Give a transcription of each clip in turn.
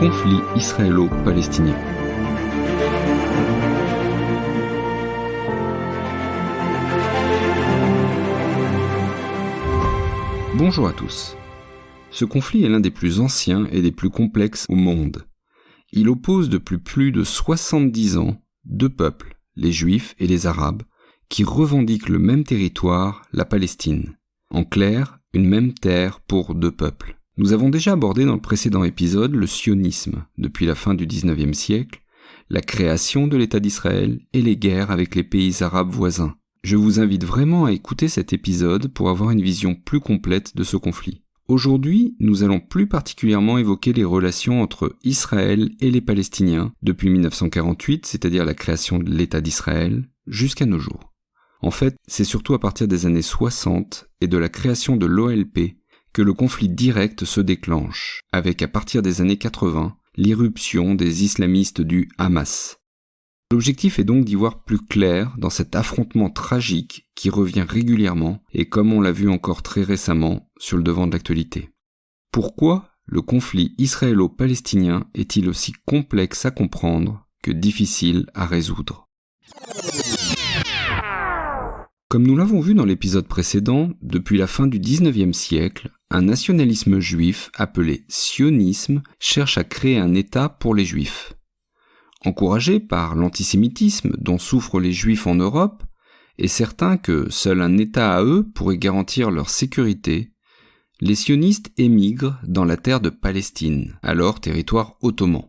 conflit israélo-palestinien. Bonjour à tous. Ce conflit est l'un des plus anciens et des plus complexes au monde. Il oppose depuis plus de 70 ans deux peuples, les Juifs et les Arabes, qui revendiquent le même territoire, la Palestine. En clair, une même terre pour deux peuples. Nous avons déjà abordé dans le précédent épisode le sionisme, depuis la fin du XIXe siècle, la création de l'État d'Israël et les guerres avec les pays arabes voisins. Je vous invite vraiment à écouter cet épisode pour avoir une vision plus complète de ce conflit. Aujourd'hui, nous allons plus particulièrement évoquer les relations entre Israël et les Palestiniens depuis 1948, c'est-à-dire la création de l'État d'Israël, jusqu'à nos jours. En fait, c'est surtout à partir des années 60 et de la création de l'OLP que le conflit direct se déclenche, avec à partir des années 80, l'irruption des islamistes du Hamas. L'objectif est donc d'y voir plus clair dans cet affrontement tragique qui revient régulièrement et comme on l'a vu encore très récemment sur le devant de l'actualité. Pourquoi le conflit israélo-palestinien est-il aussi complexe à comprendre que difficile à résoudre ? Comme nous l'avons vu dans l'épisode précédent, depuis la fin du XIXe siècle, un nationalisme juif appelé sionisme cherche à créer un État pour les Juifs. Encouragés par l'antisémitisme dont souffrent les Juifs en Europe, et certains que seul un État à eux pourrait garantir leur sécurité, les sionistes émigrent dans la terre de Palestine, alors territoire ottoman.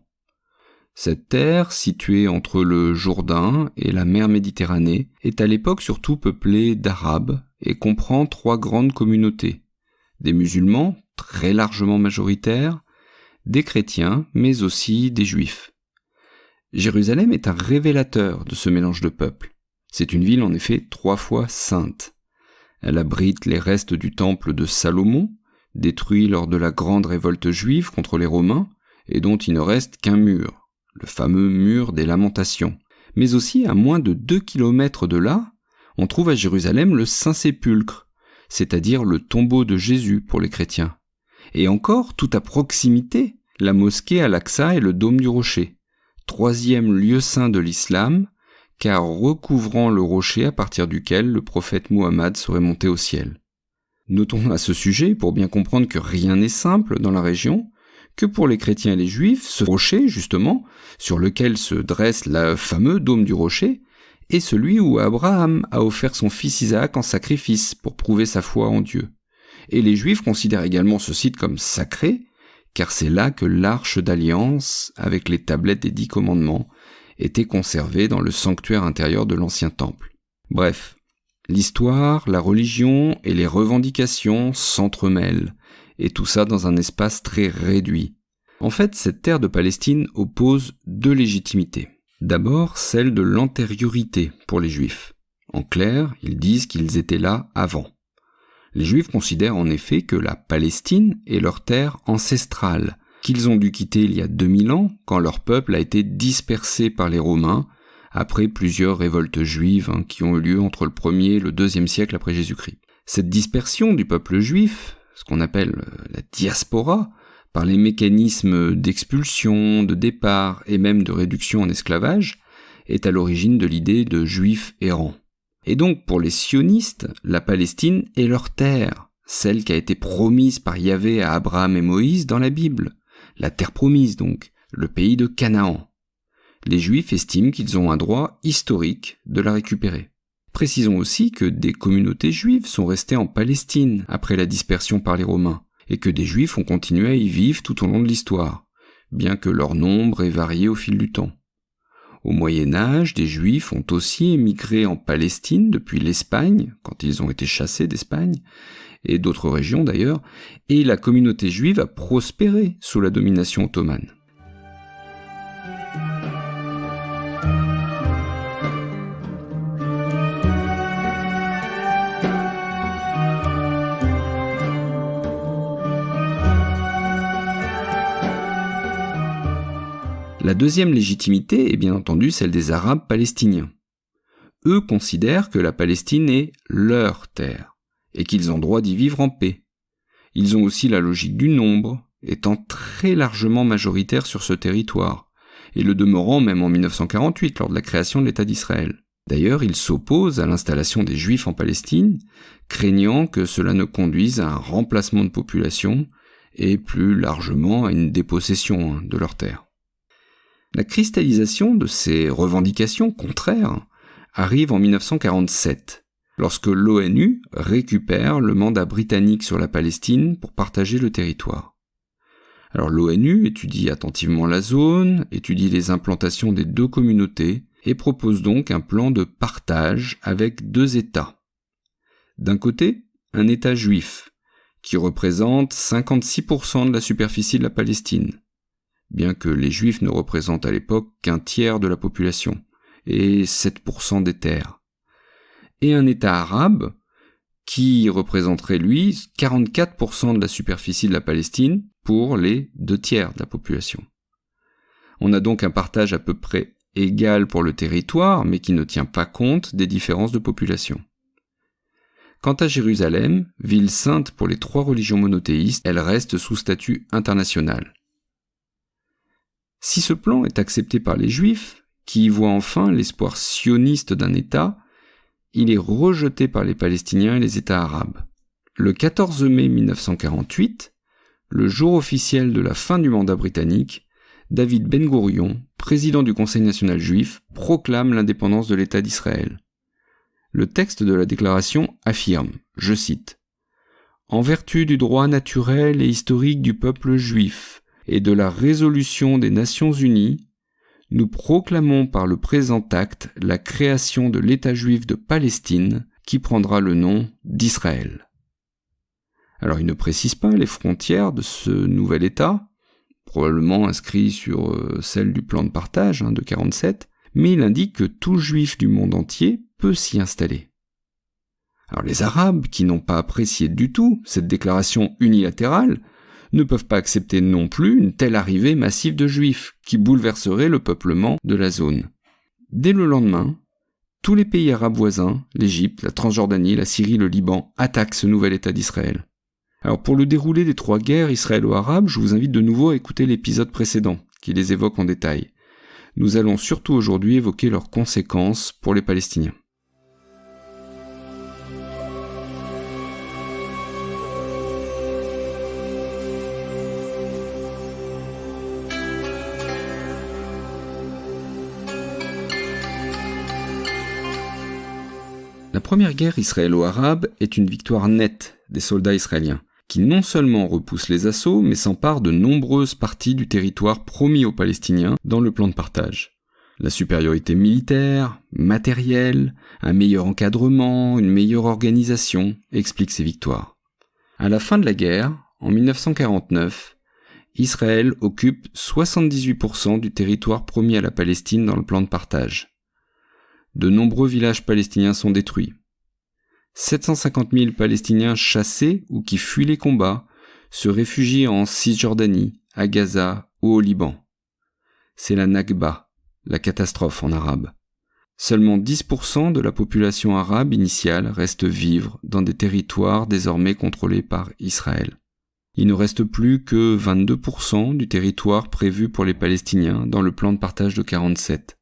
Cette terre, située entre le Jourdain et la mer Méditerranée, est à l'époque surtout peuplée d'Arabes et comprend trois grandes communautés. Des musulmans, très largement majoritaires, des chrétiens, mais aussi des juifs. Jérusalem est un révélateur de ce mélange de peuples. C'est une ville en effet 3 fois sainte. Elle abrite les restes du temple de Salomon, détruit lors de la grande révolte juive contre les Romains, et dont il ne reste qu'un mur. Le fameux mur des Lamentations. Mais aussi, à moins de 2 kilomètres de là, on trouve à Jérusalem le Saint-Sépulcre, c'est-à-dire le tombeau de Jésus pour les chrétiens. Et encore, tout à proximité, la mosquée Al-Aqsa et le dôme du rocher, 3e lieu saint de l'islam, car recouvrant le rocher à partir duquel le prophète Muhammad serait monté au ciel. Notons à ce sujet, pour bien comprendre que rien n'est simple dans la région, que pour les chrétiens et les juifs, ce rocher, justement, sur lequel se dresse le fameux dôme du rocher, est celui où Abraham a offert son fils Isaac en sacrifice pour prouver sa foi en Dieu. Et les juifs considèrent également ce site comme sacré, car c'est là que l'arche d'alliance, avec les tablettes des 10 commandements, était conservée dans le sanctuaire intérieur de l'ancien temple. Bref, l'histoire, la religion et les revendications s'entremêlent, et tout ça dans un espace très réduit. En fait, cette terre de Palestine oppose 2 légitimités. D'abord, celle de l'antériorité pour les Juifs. En clair, ils disent qu'ils étaient là avant. Les Juifs considèrent en effet que la Palestine est leur terre ancestrale, qu'ils ont dû quitter il y a 2000 ans, quand leur peuple a été dispersé par les Romains, après plusieurs révoltes juives qui ont eu lieu entre le 1er et le 2e siècle après Jésus-Christ. Cette dispersion du peuple juif, ce qu'on appelle la diaspora, par les mécanismes d'expulsion, de départ et même de réduction en esclavage, est à l'origine de l'idée de juifs errants. Et donc pour les sionistes, la Palestine est leur terre, celle qui a été promise par Yahvé à Abraham et Moïse dans la Bible, la terre promise donc, le pays de Canaan. Les juifs estiment qu'ils ont un droit historique de la récupérer. Précisons aussi que des communautés juives sont restées en Palestine après la dispersion par les Romains, et que des juifs ont continué à y vivre tout au long de l'histoire, bien que leur nombre ait varié au fil du temps. Au Moyen-Âge, des juifs ont aussi émigré en Palestine depuis l'Espagne, quand ils ont été chassés d'Espagne, et d'autres régions d'ailleurs, et la communauté juive a prospéré sous la domination ottomane. La deuxième légitimité est bien entendu celle des Arabes palestiniens. Eux considèrent que la Palestine est leur terre, et qu'ils ont droit d'y vivre en paix. Ils ont aussi la logique du nombre, étant très largement majoritaire sur ce territoire, et le demeurant même en 1948 lors de la création de l'État d'Israël. D'ailleurs, il s'oppose à l'installation des Juifs en Palestine, craignant que cela ne conduise à un remplacement de population et plus largement à une dépossession de leurs terres. La cristallisation de ces revendications contraires arrive en 1947, lorsque l'ONU récupère le mandat britannique sur la Palestine pour partager le territoire. Alors l'ONU étudie attentivement la zone, étudie les implantations des deux communautés et propose donc un plan de partage avec deux États. D'un côté, un État juif, qui représente 56% de la superficie de la Palestine, bien que les Juifs ne représentent à l'époque qu'un tiers de la population, et 7% des terres. Et un État arabe, qui représenterait lui 44% de la superficie de la Palestine pour les 2 tiers de la population. On a donc un partage à peu près égal pour le territoire, mais qui ne tient pas compte des différences de population. Quant à Jérusalem, ville sainte pour les 3 religions monothéistes, elle reste sous statut international. Si ce plan est accepté par les Juifs, qui y voient enfin l'espoir sioniste d'un État, il est rejeté par les Palestiniens et les États arabes. Le 14 mai 1948, le jour officiel de la fin du mandat britannique, David Ben Gourion, président du Conseil national juif, proclame l'indépendance de l'État d'Israël. Le texte de la déclaration affirme, je cite, « En vertu du droit naturel et historique du peuple juif et de la résolution des Nations unies, nous proclamons par le présent acte la création de l'État juif de Palestine qui prendra le nom d'Israël. » Alors il ne précise pas les frontières de ce nouvel État, probablement inscrit sur celle du plan de partage de 47, mais il indique que tout juif du monde entier peut s'y installer. Alors les Arabes, qui n'ont pas apprécié du tout cette déclaration unilatérale, ne peuvent pas accepter non plus une telle arrivée massive de Juifs, qui bouleverserait le peuplement de la zone. Dès le lendemain, tous les pays arabes voisins, l'Égypte, la Transjordanie, la Syrie, le Liban, attaquent ce nouvel État d'Israël. Alors pour le déroulé des 3 guerres israélo-arabes, je vous invite de nouveau à écouter l'épisode précédent, qui les évoque en détail. Nous allons surtout aujourd'hui évoquer leurs conséquences pour les Palestiniens. La première guerre israélo-arabe est une victoire nette des soldats israéliens, qui non seulement repoussent les assauts, mais s'emparent de nombreuses parties du territoire promis aux Palestiniens dans le plan de partage. La supériorité militaire, matérielle, un meilleur encadrement, une meilleure organisation expliquent ces victoires. À la fin de la guerre, en 1949, Israël occupe 78% du territoire promis à la Palestine dans le plan de partage. De nombreux villages palestiniens sont détruits. 750 000 Palestiniens chassés ou qui fuient les combats se réfugient en Cisjordanie, à Gaza ou au Liban. C'est la Nakba, la catastrophe en arabe. Seulement 10% de la population arabe initiale reste vivre dans des territoires désormais contrôlés par Israël. Il ne reste plus que 22% du territoire prévu pour les Palestiniens dans le plan de partage de 47.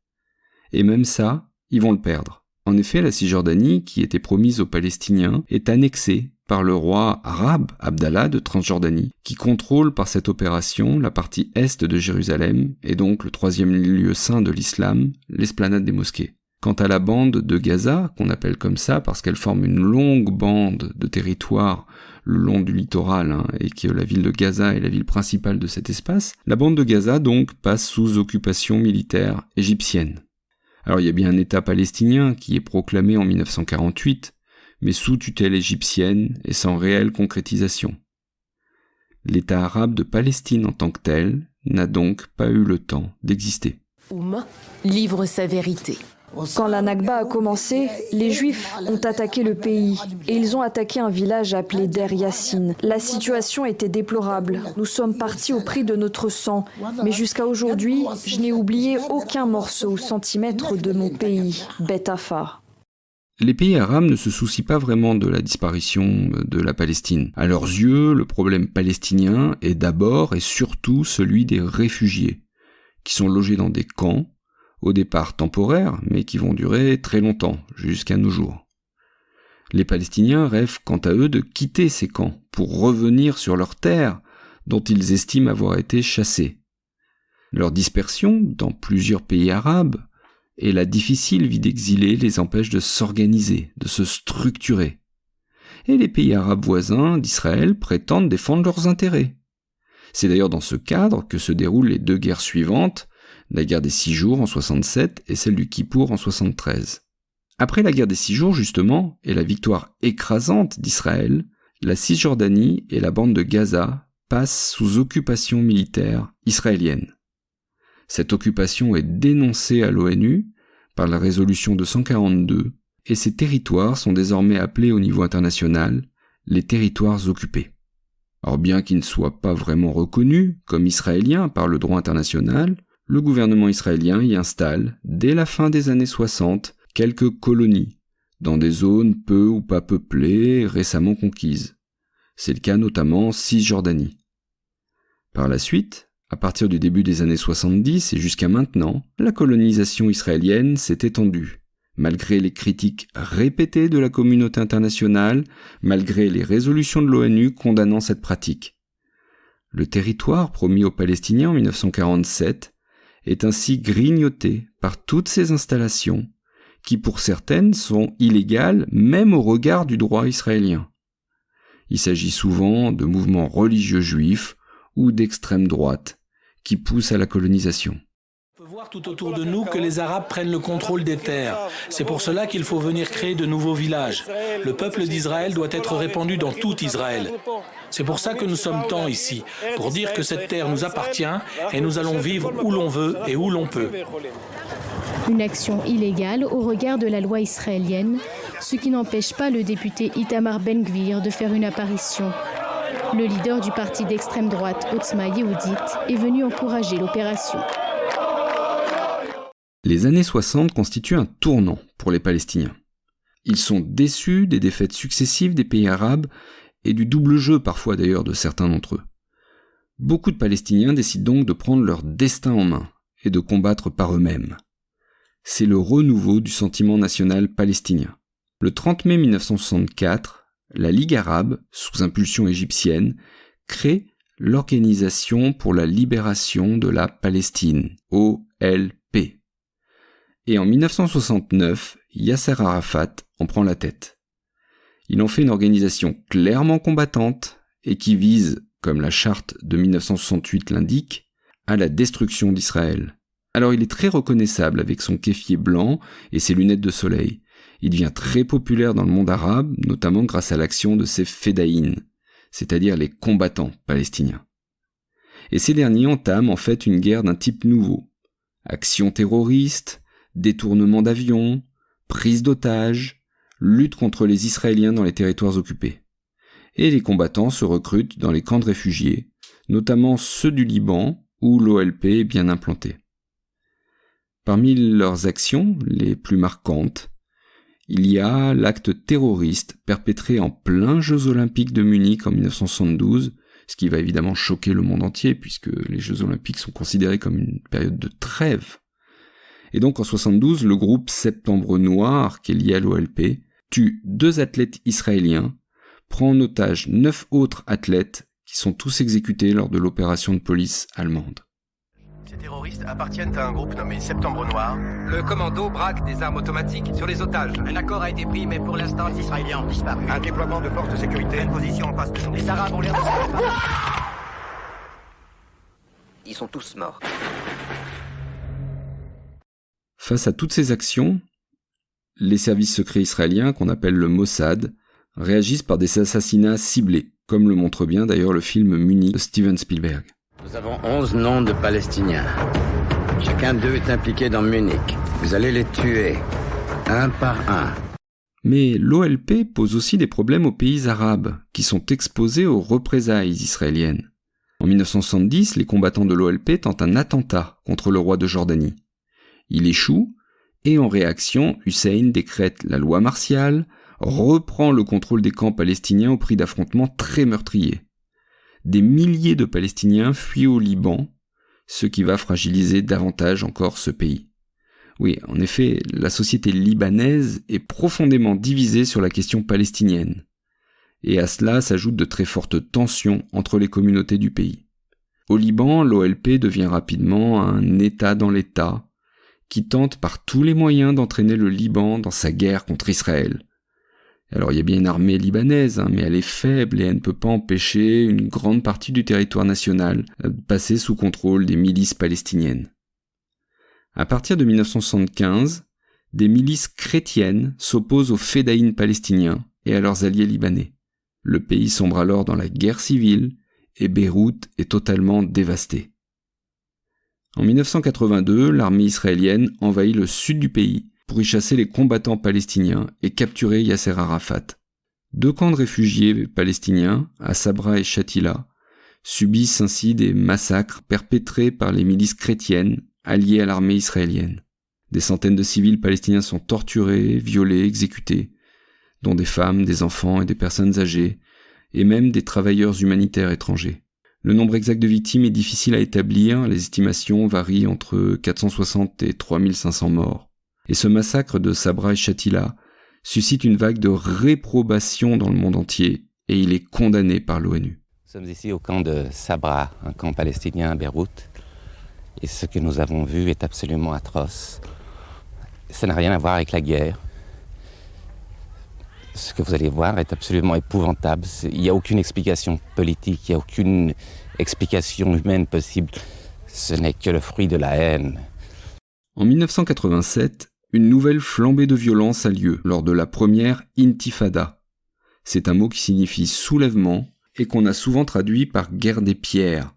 Et même ça, ils vont le perdre. En effet, la Cisjordanie, qui était promise aux Palestiniens, est annexée par le roi arabe Abdallah de Transjordanie, qui contrôle par cette opération la partie est de Jérusalem, et donc le 3e lieu saint de l'islam, l'esplanade des mosquées. Quant à la bande de Gaza, qu'on appelle comme ça parce qu'elle forme une longue bande de territoire le long du littoral, et que la ville de Gaza est la ville principale de cet espace, la bande de Gaza donc passe sous occupation militaire égyptienne. Alors il y a bien un État palestinien qui est proclamé en 1948, mais sous tutelle égyptienne et sans réelle concrétisation. L'État arabe de Palestine en tant que tel n'a donc pas eu le temps d'exister. Oumma livre sa vérité. Quand la Nakba a commencé, les Juifs ont attaqué le pays et ils ont attaqué un village appelé Der Yassin. La situation était déplorable. Nous sommes partis au prix de notre sang, mais jusqu'à aujourd'hui, je n'ai oublié aucun morceau ou centimètre de mon pays, Beth Afar. Les pays arabes ne se soucient pas vraiment de la disparition de la Palestine. À leurs yeux, le problème palestinien est d'abord et surtout celui des réfugiés, qui sont logés dans des camps, au départ temporaires, mais qui vont durer très longtemps, jusqu'à nos jours. Les Palestiniens rêvent quant à eux de quitter ces camps pour revenir sur leurs terres dont ils estiment avoir été chassés. Leur dispersion dans plusieurs pays arabes et la difficile vie d'exilés les empêche de s'organiser, de se structurer. Et les pays arabes voisins d'Israël prétendent défendre leurs intérêts. C'est d'ailleurs dans ce cadre que se déroulent les 2 guerres suivantes, la guerre des 6 jours en 67 et celle du Kippour en 73. Après la guerre des 6 jours justement, et la victoire écrasante d'Israël, la Cisjordanie et la bande de Gaza passent sous occupation militaire israélienne. Cette occupation est dénoncée à l'ONU par la résolution 242 et ces territoires sont désormais appelés au niveau international les territoires occupés. Alors bien qu'ils ne soient pas vraiment reconnus comme israéliens par le droit international, le gouvernement israélien y installe, dès la fin des années 60, quelques colonies, dans des zones peu ou pas peuplées récemment conquises. C'est le cas notamment en Cisjordanie. Par la suite, à partir du début des années 70 et jusqu'à maintenant, la colonisation israélienne s'est étendue, malgré les critiques répétées de la communauté internationale, malgré les résolutions de l'ONU condamnant cette pratique. Le territoire promis aux Palestiniens en 1947 est ainsi grignoté par toutes ces installations, qui pour certaines sont illégales même au regard du droit israélien. Il s'agit souvent de mouvements religieux juifs ou d'extrême droite, qui poussent à la colonisation. On peut voir tout autour de nous que les Arabes prennent le contrôle des terres. C'est pour cela qu'il faut venir créer de nouveaux villages. Le peuple d'Israël doit être répandu dans tout Israël. C'est pour ça que nous sommes tant ici, pour dire que cette terre nous appartient et nous allons vivre où l'on veut et où l'on peut. Une action illégale au regard de la loi israélienne, ce qui n'empêche pas le député Itamar Ben-Gvir de faire une apparition. Le leader du parti d'extrême droite Otzma Yehudit est venu encourager l'opération. Les années 60 constituent un tournant pour les Palestiniens. Ils sont déçus des défaites successives des pays arabes et du double jeu parfois d'ailleurs de certains d'entre eux. Beaucoup de Palestiniens décident donc de prendre leur destin en main et de combattre par eux-mêmes. C'est le renouveau du sentiment national palestinien. Le 30 mai 1964, la Ligue arabe, sous impulsion égyptienne, crée l'Organisation pour la libération de la Palestine, OLP. Et en 1969, Yasser Arafat en prend la tête. Il en fait une organisation clairement combattante et qui vise, comme la charte de 1968 l'indique, à la destruction d'Israël. Alors il est très reconnaissable avec son kéfier blanc et ses lunettes de soleil. Il devient très populaire dans le monde arabe, notamment grâce à l'action de ses fédaïns, c'est-à-dire les combattants palestiniens. Et ces derniers entament en fait une guerre d'un type nouveau. Actions terroristes, détournement d'avions, prise d'otages, lutte contre les Israéliens dans les territoires occupés. Et les combattants se recrutent dans les camps de réfugiés, notamment ceux du Liban, où l'OLP est bien implantée. Parmi leurs actions les plus marquantes, il y a l'acte terroriste perpétré en plein Jeux Olympiques de Munich en 1972, ce qui va évidemment choquer le monde entier puisque les Jeux Olympiques sont considérés comme une période de trêve. Et donc en 1972, le groupe Septembre Noir, qui est lié à l'OLP, tue 2 athlètes israéliens, prend en otage 9 autres athlètes qui sont tous exécutés lors de l'opération de police allemande. Ces terroristes appartiennent à un groupe nommé Septembre Noir. Le commando braque des armes automatiques sur les otages. Un accord a été pris, mais pour l'instant, les Israéliens ont disparu. Un déploiement de forces de sécurité. Une position en face de nous. Les Arabes ont l'air de se préparer. Ils sont tous morts. Face à toutes ces actions, les services secrets israéliens, qu'on appelle le Mossad, réagissent par des assassinats ciblés, comme le montre bien d'ailleurs le film Munich de Steven Spielberg. Nous avons 11 noms de Palestiniens. Chacun d'eux est impliqué dans Munich. Vous allez les tuer, un par un. Mais l'OLP pose aussi des problèmes aux pays arabes, qui sont exposés aux représailles israéliennes. En 1970, les combattants de l'OLP tentent un attentat contre le roi de Jordanie. Il échoue, Et en réaction, Hussein décrète la loi martiale, reprend le contrôle des camps palestiniens au prix d'affrontements très meurtriers. Des milliers de Palestiniens fuient au Liban, ce qui va fragiliser davantage encore ce pays. Oui, en effet, la société libanaise est profondément divisée sur la question palestinienne. Et à cela s'ajoutent de très fortes tensions entre les communautés du pays. Au Liban, l'OLP devient rapidement un État dans l'État, qui tente par tous les moyens d'entraîner le Liban dans sa guerre contre Israël. Alors il y a bien une armée libanaise, mais elle est faible et elle ne peut pas empêcher une grande partie du territoire national de passer sous contrôle des milices palestiniennes. À partir de 1975, des milices chrétiennes s'opposent aux fédayines palestiniens et à leurs alliés libanais. Le pays sombre alors dans la guerre civile et Beyrouth est totalement dévastée. En 1982, l'armée israélienne envahit le sud du pays pour y chasser les combattants palestiniens et capturer Yasser Arafat. 2 camps de réfugiés palestiniens, à Sabra et Shatila, subissent ainsi des massacres perpétrés par les milices chrétiennes alliées à l'armée israélienne. Des centaines de civils palestiniens sont torturés, violés, exécutés, dont des femmes, des enfants et des personnes âgées, et même des travailleurs humanitaires étrangers. Le nombre exact de victimes est difficile à établir, les estimations varient entre 460 et 3500 morts. Et ce massacre de Sabra et Shatila suscite une vague de réprobation dans le monde entier, et il est condamné par l'ONU. Nous sommes ici au camp de Sabra, un camp palestinien à Beyrouth, et ce que nous avons vu est absolument atroce. Ça n'a rien à voir avec la guerre. Ce que vous allez voir est absolument épouvantable. Il n'y a aucune explication politique, il n'y a aucune explication humaine possible. Ce n'est que le fruit de la haine. En 1987, une nouvelle flambée de violence a lieu lors de la première Intifada. C'est un mot qui signifie soulèvement et qu'on a souvent traduit par guerre des pierres,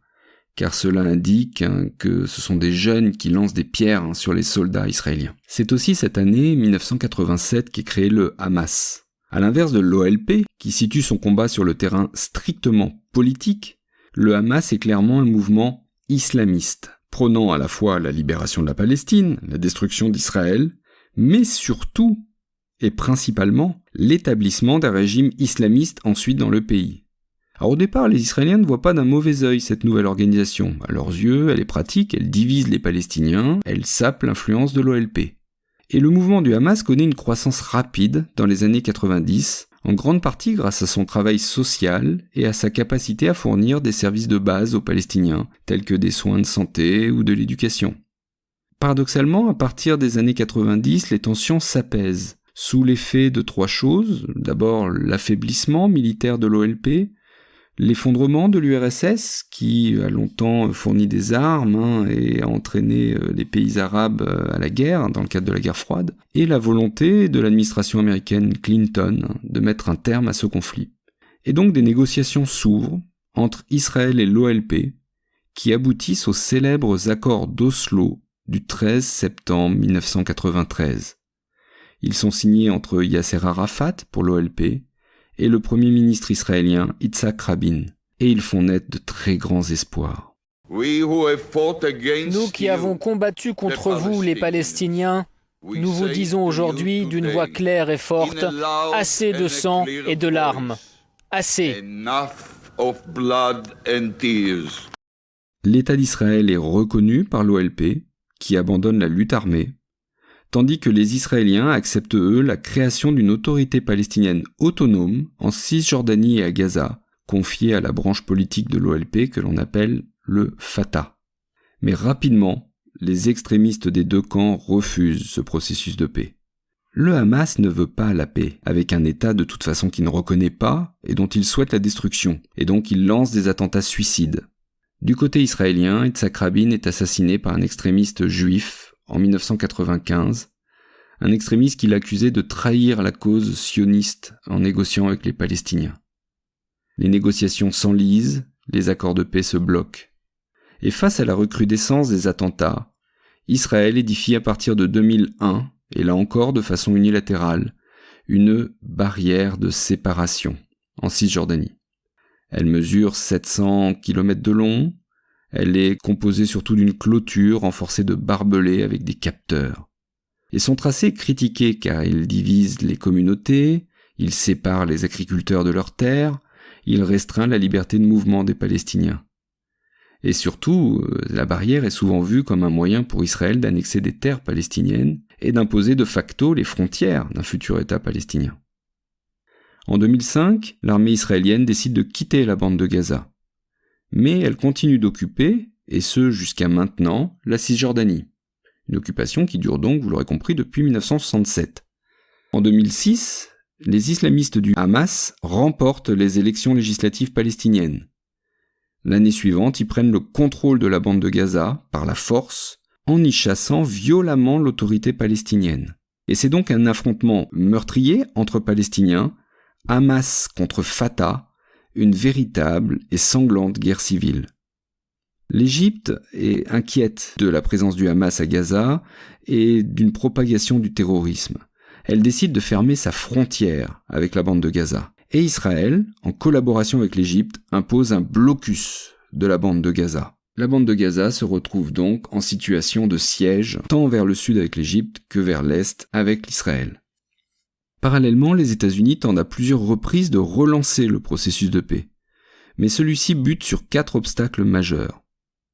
car cela indique que ce sont des jeunes qui lancent des pierres sur les soldats israéliens. C'est aussi cette année 1987 qu'est créé le Hamas. À l'inverse de l'OLP, qui situe son combat sur le terrain strictement politique, le Hamas est clairement un mouvement islamiste, prônant à la fois la libération de la Palestine, la destruction d'Israël, mais surtout, et principalement, l'établissement d'un régime islamiste ensuite dans le pays. Alors au départ, les Israéliens ne voient pas d'un mauvais œil cette nouvelle organisation. À leurs yeux, elle est pratique, elle divise les Palestiniens, elle sape l'influence de l'OLP. Et le mouvement du Hamas connaît une croissance rapide dans les années 90, en grande partie grâce à son travail social et à sa capacité à fournir des services de base aux Palestiniens, tels que des soins de santé ou de l'éducation. Paradoxalement, à partir des années 90, les tensions s'apaisent, sous l'effet de 3 choses. D'abord, l'affaiblissement militaire de l'OLP, l'effondrement de l'URSS, qui a longtemps fourni des armes et a entraîné les pays arabes à la guerre, dans le cadre de la guerre froide, et la volonté de l'administration américaine Clinton de mettre un terme à ce conflit. Et donc des négociations s'ouvrent entre Israël et l'OLP, qui aboutissent aux célèbres accords d'Oslo du 13 septembre 1993. Ils sont signés entre Yasser Arafat pour l'OLP et le premier ministre israélien Yitzhak Rabin, et ils font naître de très grands espoirs. Nous qui avons combattu contre vous, les Palestiniens, nous vous disons aujourd'hui d'une voix claire et forte, assez de sang et de larmes. Assez. L'État d'Israël est reconnu par l'OLP, qui abandonne la lutte armée, tandis que les Israéliens acceptent eux la création d'une autorité palestinienne autonome en Cisjordanie et à Gaza, confiée à la branche politique de l'OLP que l'on appelle le Fatah. Mais rapidement, les extrémistes des 2 camps refusent ce processus de paix. Le Hamas ne veut pas la paix, avec un État de toute façon qu'il ne reconnaît pas et dont il souhaite la destruction, et donc il lance des attentats suicides. Du côté israélien, Yitzhak Rabin est assassiné par un extrémiste juif en 1995, un extrémiste qui l'accusait de trahir la cause sioniste en négociant avec les Palestiniens. Les négociations s'enlisent, les accords de paix se bloquent. Et face à la recrudescence des attentats, Israël édifie à partir de 2001, et là encore de façon unilatérale, une barrière de séparation en Cisjordanie. Elle mesure 700 km de long, elle est composée surtout d'une clôture renforcée de barbelés avec des capteurs. Et son tracé est critiqué car il divise les communautés, il sépare les agriculteurs de leurs terres, il restreint la liberté de mouvement des Palestiniens. Et surtout, la barrière est souvent vue comme un moyen pour Israël d'annexer des terres palestiniennes et d'imposer de facto les frontières d'un futur État palestinien. En 2005, l'armée israélienne décide de quitter la bande de Gaza. Mais elle continue d'occuper, et ce jusqu'à maintenant, la Cisjordanie. Une occupation qui dure donc, vous l'aurez compris, depuis 1967. En 2006, les islamistes du Hamas remportent les élections législatives palestiniennes. L'année suivante, ils prennent le contrôle de la bande de Gaza par la force, en y chassant violemment l'autorité palestinienne. Et c'est donc un affrontement meurtrier entre Palestiniens, Hamas contre Fatah, une véritable et sanglante guerre civile. L'Égypte est inquiète de la présence du Hamas à Gaza et d'une propagation du terrorisme. Elle décide de fermer sa frontière avec la bande de Gaza. Et Israël, en collaboration avec l'Égypte, impose un blocus de la bande de Gaza. La bande de Gaza se retrouve donc en situation de siège, tant vers le sud avec l'Égypte que vers l'est avec l'Israël. Parallèlement, les États-Unis tentent à plusieurs reprises de relancer le processus de paix. Mais celui-ci bute sur 4 obstacles majeurs.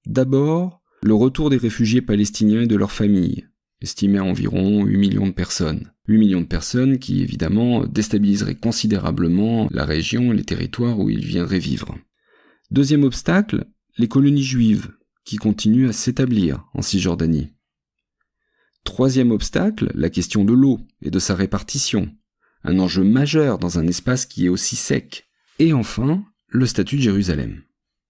D'abord, le retour des réfugiés palestiniens et de leurs familles, estimé à environ 8 millions de personnes. 8 millions de personnes qui, évidemment, déstabiliseraient considérablement la région et les territoires où ils viendraient vivre. Deuxième obstacle, les colonies juives, qui continuent à s'établir en Cisjordanie. Troisième obstacle, la question de l'eau et de sa répartition, un enjeu majeur dans un espace qui est aussi sec. Et enfin, le statut de Jérusalem.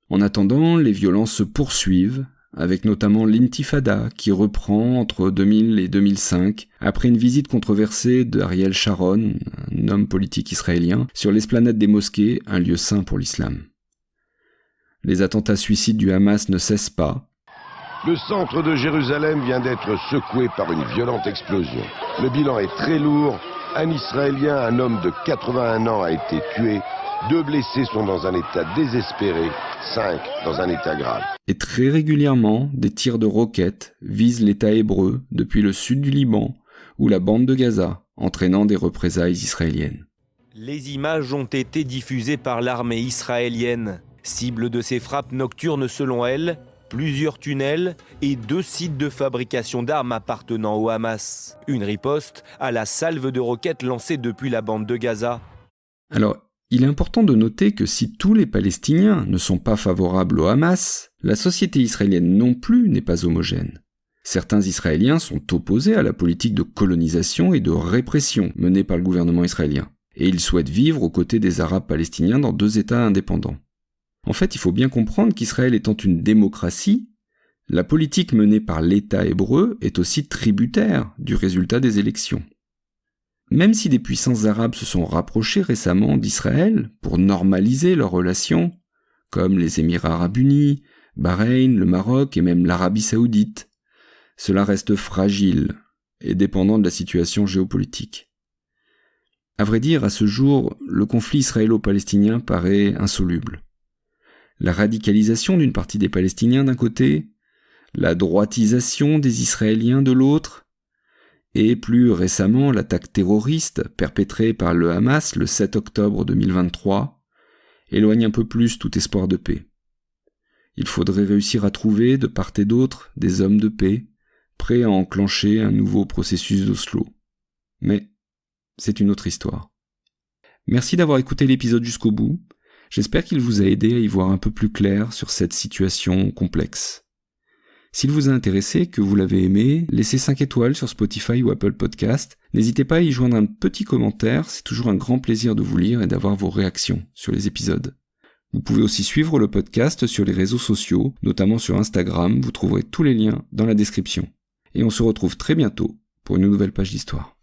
En attendant, les violences se poursuivent, avec notamment l'intifada qui reprend entre 2000 et 2005, après une visite controversée d'Ariel Sharon, un homme politique israélien, sur l'esplanade des mosquées, un lieu saint pour l'islam. Les attentats suicides du Hamas ne cessent pas. Le centre de Jérusalem vient d'être secoué par une violente explosion. Le bilan est très lourd. Un Israélien, un homme de 81 ans, a été tué. 2 blessés sont dans un état désespéré, 5 dans un état grave. Et très régulièrement, des tirs de roquettes visent l'État hébreu depuis le sud du Liban ou la bande de Gaza, entraînant des représailles israéliennes. Les images ont été diffusées par l'armée israélienne. Cible de ces frappes nocturnes selon elle, plusieurs tunnels et 2 sites de fabrication d'armes appartenant au Hamas. Une riposte à la salve de roquettes lancée depuis la bande de Gaza. Alors, il est important de noter que si tous les Palestiniens ne sont pas favorables au Hamas, la société israélienne non plus n'est pas homogène. Certains Israéliens sont opposés à la politique de colonisation et de répression menée par le gouvernement israélien, et ils souhaitent vivre aux côtés des Arabes palestiniens dans 2 États indépendants. En fait, il faut bien comprendre qu'Israël étant une démocratie, la politique menée par l'État hébreu est aussi tributaire du résultat des élections. Même si des puissances arabes se sont rapprochées récemment d'Israël pour normaliser leurs relations, comme les Émirats arabes unis, Bahreïn, le Maroc et même l'Arabie saoudite, cela reste fragile et dépendant de la situation géopolitique. À vrai dire, à ce jour, le conflit israélo-palestinien paraît insoluble. La radicalisation d'une partie des Palestiniens d'un côté, la droitisation des Israéliens de l'autre, et plus récemment l'attaque terroriste perpétrée par le Hamas le 7 octobre 2023, éloignent un peu plus tout espoir de paix. Il faudrait réussir à trouver, de part et d'autre, des hommes de paix, prêts à enclencher un nouveau processus d'Oslo. Mais c'est une autre histoire. Merci d'avoir écouté l'épisode jusqu'au bout. J'espère qu'il vous a aidé à y voir un peu plus clair sur cette situation complexe. S'il vous a intéressé, que vous l'avez aimé, laissez 5 étoiles sur Spotify ou Apple Podcast. N'hésitez pas à y joindre un petit commentaire, c'est toujours un grand plaisir de vous lire et d'avoir vos réactions sur les épisodes. Vous pouvez aussi suivre le podcast sur les réseaux sociaux, notamment sur Instagram, vous trouverez tous les liens dans la description. Et on se retrouve très bientôt pour une nouvelle page d'histoire.